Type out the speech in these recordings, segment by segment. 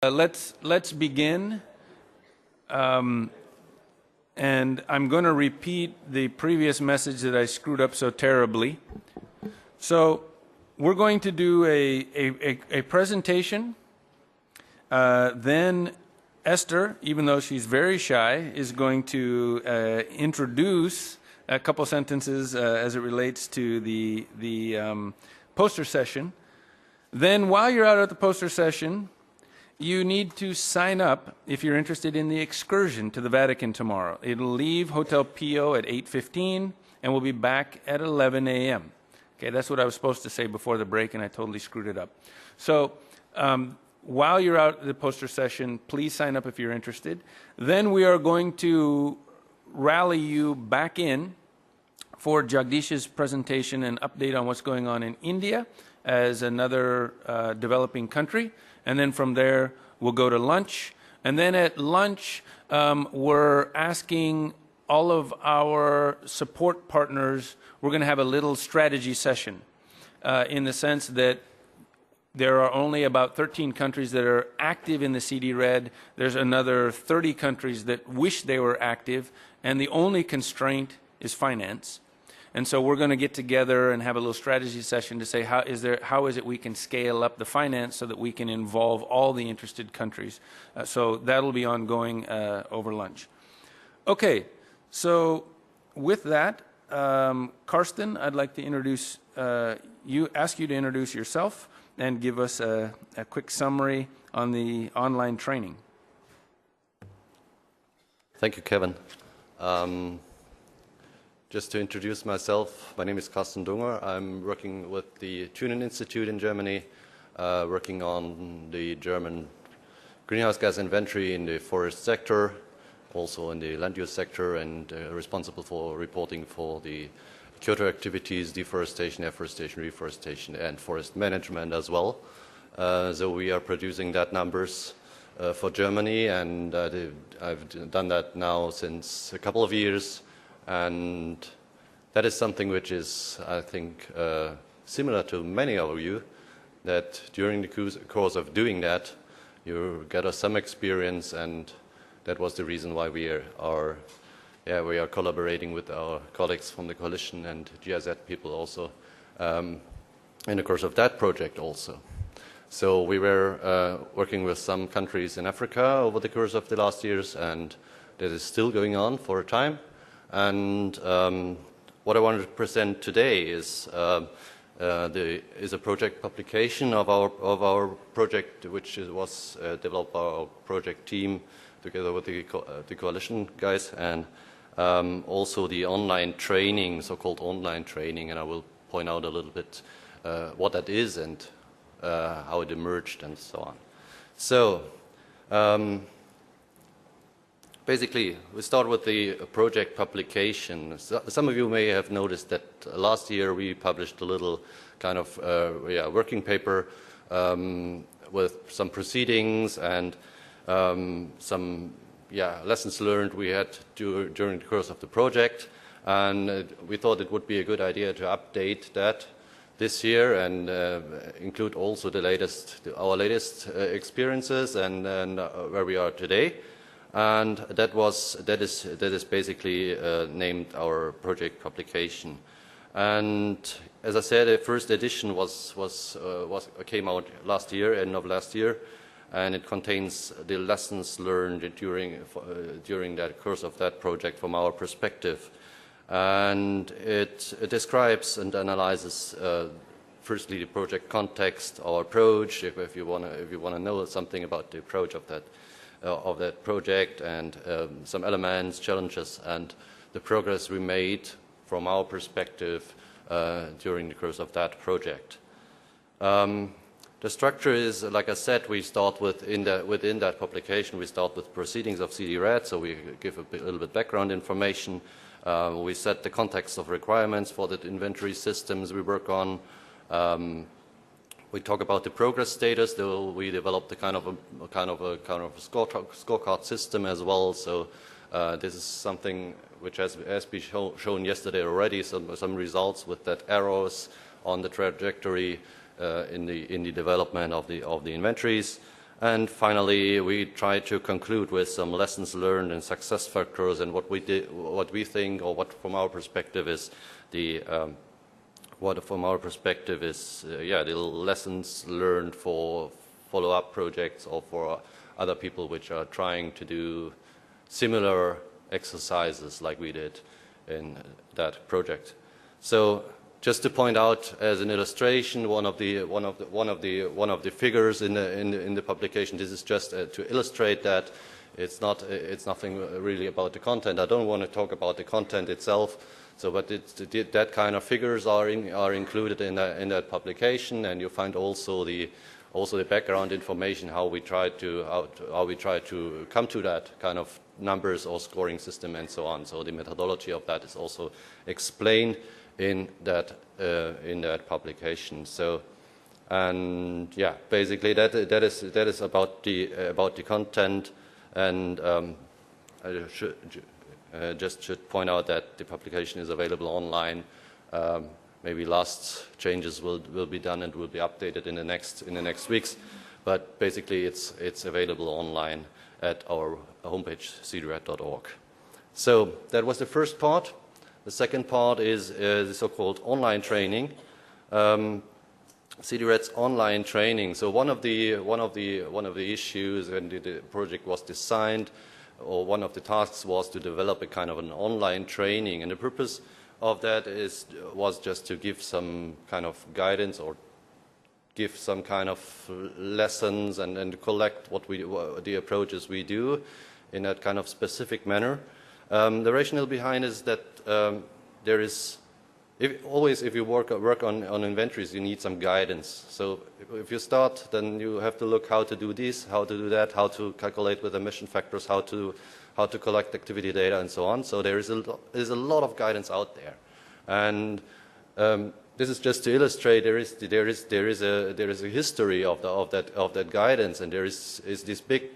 Let's begin. And I'm going to repeat the previous message that I screwed up so terribly. So we're going to do a presentation. Then Esther, even though she's very shy, is going to introduce a couple sentences as it relates to the poster session. Then while you're out at the poster session, you need to sign up if you're interested in the excursion to the Vatican tomorrow. It'll leave Hotel Pio at 8:15 and we'll be back at 11 a.m. Okay, that's what I was supposed to say before the break and I totally screwed it up. So while you're out at the poster session, please sign up if you're interested. Then we are going to rally you back in for Jagdish's presentation and update on what's going on in India as another developing country. And then from there, we'll go to lunch. And then at lunch, we're asking all of our support partners, we're going to have a little strategy session in the sense that there are only about 13 countries that are active in the CD-RED. There's another 30 countries that wish they were active. And the only constraint is finance. And so we're going to get together and have a little strategy session to say how is it we can scale up the finance so that we can involve all the interested countries. So that'll be ongoing over lunch. Okay, so with that, Karsten, I'd like to introduce ask you to introduce yourself and give us a quick summary on the online training. Thank you, Kevin. Just to introduce myself, my name is Karsten Dunger. I'm working with the Thünen Institute in Germany, working on the German greenhouse gas inventory in the forest sector, also in the land use sector, and responsible for reporting for the Kyoto activities, deforestation, afforestation, reforestation, and forest management as well. So we are producing that numbers for Germany, and I've done that now since a couple of years. And that is something which is, I think, similar to many of you, that during the course of doing that, you get some experience, and that was the reason why we are collaborating with our colleagues from the coalition and GIZ people also in the course of that project also. So we were working with some countries in Africa over the course of the last years, and that is still going on for a time. And what I wanted to present today is a project publication of our project, which was developed by our project team together with the coalition guys, and also the online training, so-called online training, and I will point out a little bit what that is and how it emerged and so on. So. Basically, we start with the project publication. Some of you may have noticed that last year we published a little kind of working paper with some proceedings and some lessons learned we had during the course of the project. And we thought it would be a good idea to update that this year and include also our latest experiences and where we are today. And that is basically named our project publication. And as I said, the first edition came out last year, end of last year, and it contains the lessons learned during that course of that project from our perspective. And it describes and analyzes firstly the project context, our approach, if you want to know something about the approach of that project, and some elements, challenges, and the progress we made from our perspective during the course of that project. The structure is, like I said, we start within that publication, we start with proceedings of CD-RED, so we give a little bit background information. We set the context of requirements for the inventory systems we work on. We talk about the progress status, though we developed a kind of a scorecard system as well. So this is something which has been shown yesterday already. Some results with that arrows on the trajectory in the development of the inventories, And finally, we try to conclude with some lessons learned and success factors and what we did, what we think, or what from our perspective is the the lessons learned for follow-up projects or for other people which are trying to do similar exercises like we did in that project. So just to point out as an illustration, one of the figures in the publication. This is just to illustrate that it's nothing really about the content. I don't want to talk about the content itself. So, but that kind of figures are included in that publication, and you find also the background information how we try to come to that kind of numbers or scoring system and so on. So the methodology of that is also explained in that publication. So, and yeah, basically that is about the content, and I should point out that the publication is available online. Maybe last changes will be done and will be updated in the next weeks, but basically it's available online at our homepage cdrat.org. So that was the first part. The second part is the so-called online training, CDRAT's online training. So one of the issues when the project was designed, or one of the tasks was to develop a kind of an online training, and the purpose of that was just to give some kind of guidance or give some kind of lessons and collect the approaches we do in that kind of specific manner. The rationale behind is that there is if you work on inventories, you need some guidance. So if you start, then you have to look how to do this, how to do that, how to calculate with emission factors, how to collect activity data, and so on. So there is a lot of guidance out there, and this is just to illustrate there is a history of that guidance, and there is this big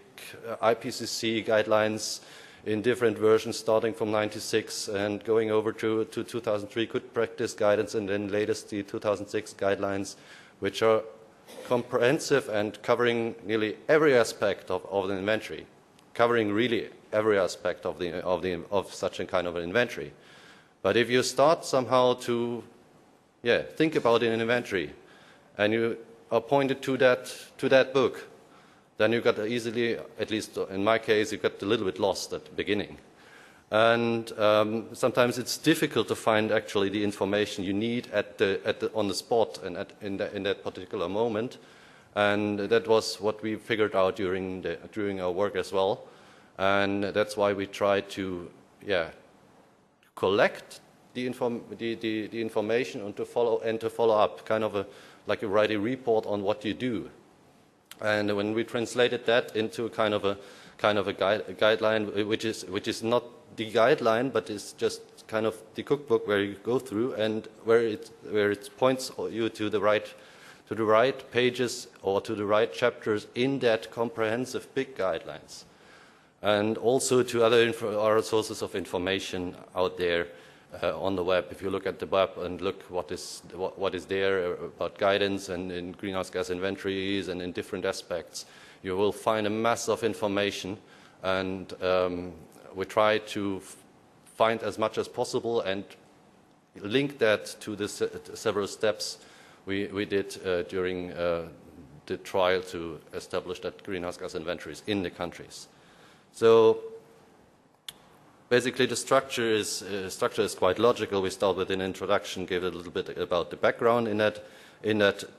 IPCC guidelines in different versions starting from 96 and going over to 2003 good practice guidance, and then latest the 2006 guidelines, which are comprehensive and covering nearly every aspect of the inventory, covering really every aspect of such a kind of an inventory. But if you start somehow to think about an inventory and you are pointed to that book, then you got easily, at least in my case, you got a little bit lost at the beginning. And sometimes it's difficult to find actually the information you need on the spot and in that particular moment. And that was what we figured out during our work as well. And that's why we try to collect the information and to follow up, kind of like you write a report on what you do. And when we translated that into kind of a guideline, which is not the guideline, but is just kind of the cookbook where you go through and where it points you to the right pages or to the right chapters in that comprehensive big guidelines, and also to other sources of information out there on the web. If you look at the web and look what is there about guidance and in greenhouse gas inventories and in different aspects, you will find a mass of information, and we try to find as much as possible and link that to the several steps we did during the trial to establish that greenhouse gas inventories in the countries. So basically, the structure is quite logical. We start with an introduction, give a little bit about the background in that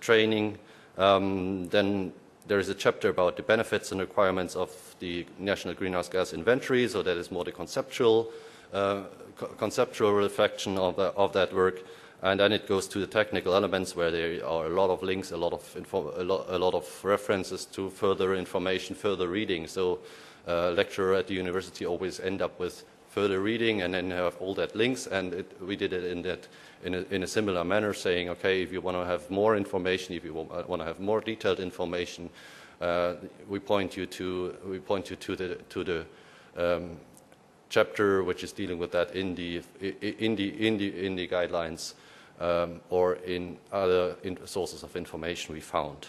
training. Then there is a chapter about the benefits and requirements of the national greenhouse gas inventory. So that is more the conceptual reflection of that work. And then it goes to the technical elements, where there are a lot of links, a lot of references to further information, further reading. So lecturer at the university always end up with further reading, and then have all that links, and we did it in a similar manner, saying, okay, if you want to have more information, if you want to have more detailed information, we point you to the chapter which is dealing with that in the guidelines or in other sources of information we found.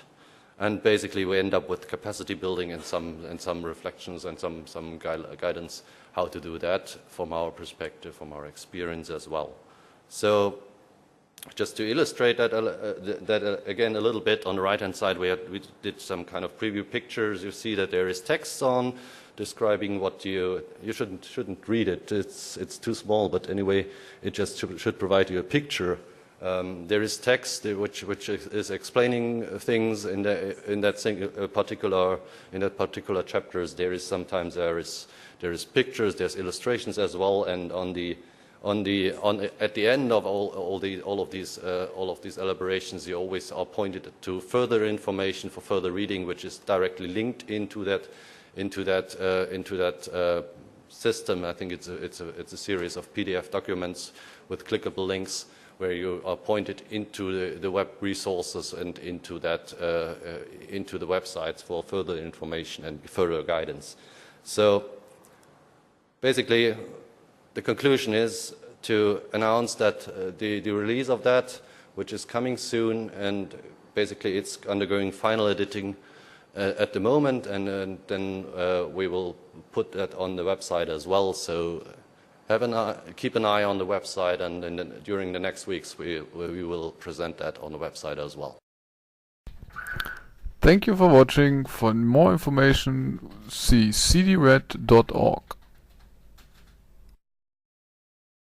And basically, we end up with capacity building and some reflections and some guidance how to do that from our perspective, from our experience as well. So, just to illustrate that, again a little bit, on the right-hand side we did some kind of preview pictures. You see that there is text on describing what you shouldn't read it. It's too small, but anyway, it just should provide you a picture. There is text which is explaining things in that particular chapters. There is sometimes there is pictures, there's illustrations as well, and at the end of all of these elaborations, you always are pointed to further information for further reading, which is directly linked into that system. I think it's a series of PDF documents with clickable links where you are pointed into the web resources and into the websites for further information and further guidance. So basically, the conclusion is to announce that the release of that, which is coming soon, and basically it's undergoing final editing at the moment, and then we will put that on the website as well. So keep an eye on the website, and then during the next weeks we will present that on the website as well. Thank you for watching. For more information, see cdred.org.